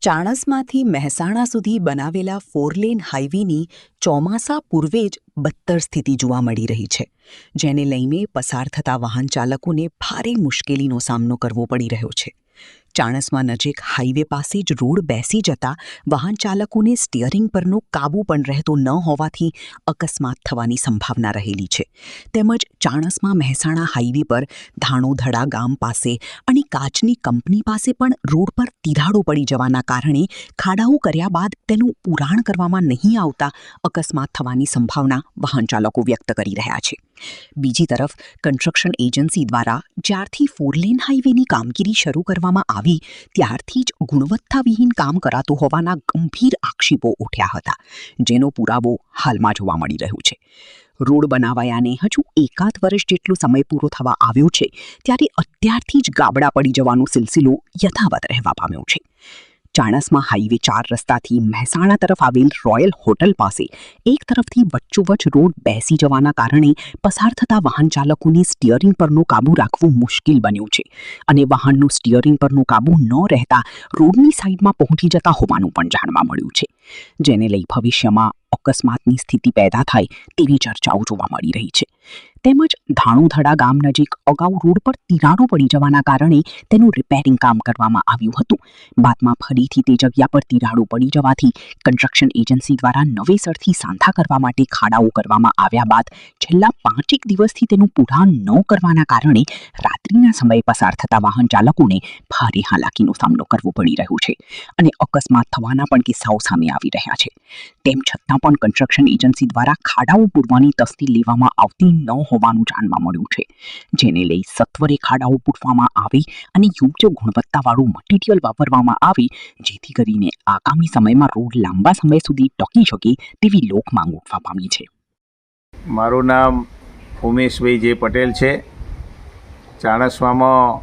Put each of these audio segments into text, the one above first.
ચાણસમાંથી મહેસાણા સુધી બનાવેલા ફોરલેન હાઈવેની ચોમાસા પૂર્વે જ બદતર સ્થિતિ જોવા મળી રહી છે, જેને લઈને પસાર થતા વાહન ચાલકોને ભારે મુશ્કેલીનો સામનો કરવો પડી રહ્યો છે. ચાણસમાં નજીક હાઈવે પાસે જ રોડ બેસી જતા વાહન ચાલકોને સ્ટીયરિંગ પરનો કાબુ પણ રહેતો ન હોવાથી અકસ્માત થવાની સંભાવના રહેલી છે. તેમજ ચાણસમાં મહેસાણા હાઈવે પર ધાણોધડા ગામ પાસે અને કાચની કંપની પાસે પણ રોડ પર તિરાડો પડી જવાના કારણે ખાડાઓ કર્યા બાદ તેનું પુરાણ કરવામાં નહીં આવતા અકસ્માત થવાની સંભાવના વાહન ચાલકો વ્યક્ત કરી રહ્યા છે. બીજી તરફ કન્સ્ટ્રક્શન એજન્સી દ્વારા જ્યારથી ફોરલેન હાઈવેની કામગીરી શરૂ કરવામાં આવી ત્યારથી જ ગુણવત્તાવિહીન કામ કરાતું હોવાના ગંભીર આક્ષેપો ઉઠ્યા હતા, જેનો પુરાવો હાલમાં જોવા મળી રહ્યો છે. રોડ બનાવાયાને હજુ એકાદ વર્ષ જેટલો સમય પૂરો થવા આવ્યો છે ત્યારે અત્યારથી જ ગાબડા પડી જવાનો સિલસિલો યથાવત રહેવા પામ્યો છે. ચાણસમાં હાઈવે 4 રસ્તાથી મહેસાણા તરફ આવેલ રોયલ હોટલ પાસે એક તરફથી વચ્ચોવચ્ચ રોડ બેસી જવાના કારણે પસાર થતા વાહન ચાલકોને સ્ટીયરિંગ પરનો કાબુ રાખવું મુશ્કેલ બન્યું છે અને વાહનનું સ્ટીયરિંગ પરનો કાબુ ન રહેતા રોડની સાઈડમાં પહોંચી જતા હોવાનું પણ જાણવા મળ્યું છે, જેને લઈ ભવિષ્યમાં અકસ્માતની સ્થિતિ પેદા થાય તેવી ચર્ચાઓ જોવા મળી રહી છે. તેમજ ધાણોધડા ગામ નજીક અગાઉ રોડ પર તિરાડો પડી જવાના કારણે તેનું રિપેરિંગ કામ કરવામાં આવ્યું હતું. બાદમાં ફરીથી તે જગ્યા પર તિરાડો પડી જવાથી કન્સ્ટ્રક્શન એજન્સી દ્વારા નવેસરથી સાંધા કરવા માટે ખાડાઓ કરવામાં આવ્યા બાદ છેલ્લા 5 દિવસથી તેનું પુરાણ ન કરવાના કારણે રાત્રિના સમયે પસાર થતા વાહન ચાલકોને ભારે હાલાકીનો સામનો કરવો પડી રહ્યો છે અને અકસ્માત થવાના પણ કિસ્સાઓ સામે આવી રહ્યા છે. તેમ છતાં પણ કન્સ્ટ્રક્શન એજન્સી દ્વારા ખાડાઓ પૂરવાની તસ્દી લેવામાં આવતી ન હોવાનું જાણવા મળ્યું છે, જેને લઈ સત્વરે ખાડાઓ પૂરવામાં આવે અને યોગ્ય ગુણવત્તાવાળું મટીરિયલ વાપરવામાં આવે જેથી કરીને આગામી સમયમાં રોડ લાંબા સમય સુધી ટકી શકે તેવી લોક માંગ ઉઠવા પામી છે. મારું નામ ઉમેશભાઈ જે પટેલ છે. ચાણસમાં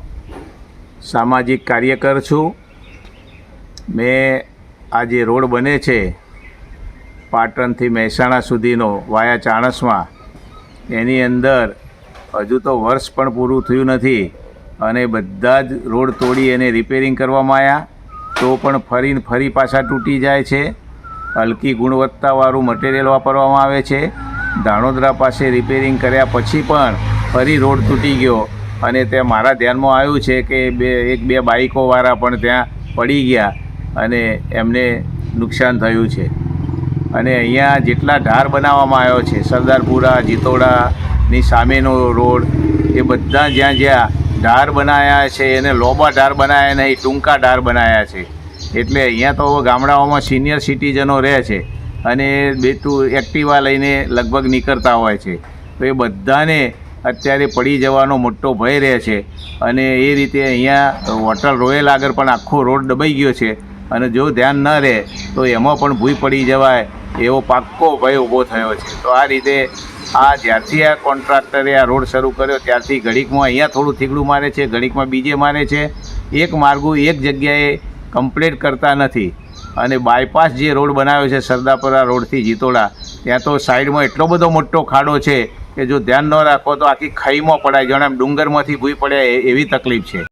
સામાજિક કાર્યકર છું. મેં આ જે રોડ બને છે પાટણથી મહેસાણા સુધીનો વાયા ચાણસમાં, એની અંદર હજુ તો વર્ષ પણ પૂરું થયું નથી અને બધા જ રોડ તોડી એને રિપેરિંગ કરવામાં આવ્યા તો પણ ફરી પાછા તૂટી જાય છે. હલકી ગુણવત્તાવાળું મટીરિયલ વાપરવામાં આવે છે. ધાણોદરા પાસે રિપેરિંગ કર્યા પછી પણ ફરી રોડ તૂટી ગયો અને તે મારા ધ્યાનમાં આવ્યું છે કે એક બે બાઇકોવાળા પણ ત્યાં પડી ગયા અને એમને નુકસાન થયું છે. અને અહીંયા જેટલા ઢાર બનાવવામાં આવ્યો છે, સરદારપુરા જીતોડાની સામેનો રોડ, એ બધા જ્યાં ઢાર બનાવ્યા છે એને લોબા ઢાર બનાવ્યા નહીં, ટૂંકા ઢાર બનાવ્યા છે. એટલે અહીંયા તો ગામડાઓમાં સિનિયર સિટીઝનો રહે છે અને એક્ટિવા લઈને લગભગ નીકળતા હોય છે, તો એ બધાને અત્યારે પડી જવાનો મોટો ભય રહે છે. અને એ રીતે અહીંયા હોટલ રોયલ આગળ પણ આખો રોડ દબાઈ ગયો છે અને જો ધ્યાન ન રહે તો એમાં પણ ભૂઈ પડી જવાય એવો પાક્કો ભય ઊભો થયો છે. તો આ રીતે જ્યારથી આ કોન્ટ્રાક્ટરે આ રોડ શરૂ કર્યો ત્યારથી ઘડીકમાં અહીંયા થોડું થીગડું મારે છે, ઘડીકમાં બીજે મારે છે. એક માર્ગું એક જગ્યાએ કમ્પ્લીટ કરતા નથી. અને બાયપાસ જે રોડ બનાવ્યો છે સરદારપુરા રોડથી જીતોડા, ત્યાં તો સાઈડમાં એટલો બધો મોટો ખાડો છે કે જો ધ્યાન ન રાખો તો આખી ખાઈમાં પડાય, જાણે આમ ડુંગરમાંથી ભૂઈ પડે એવી તકલીફ છે.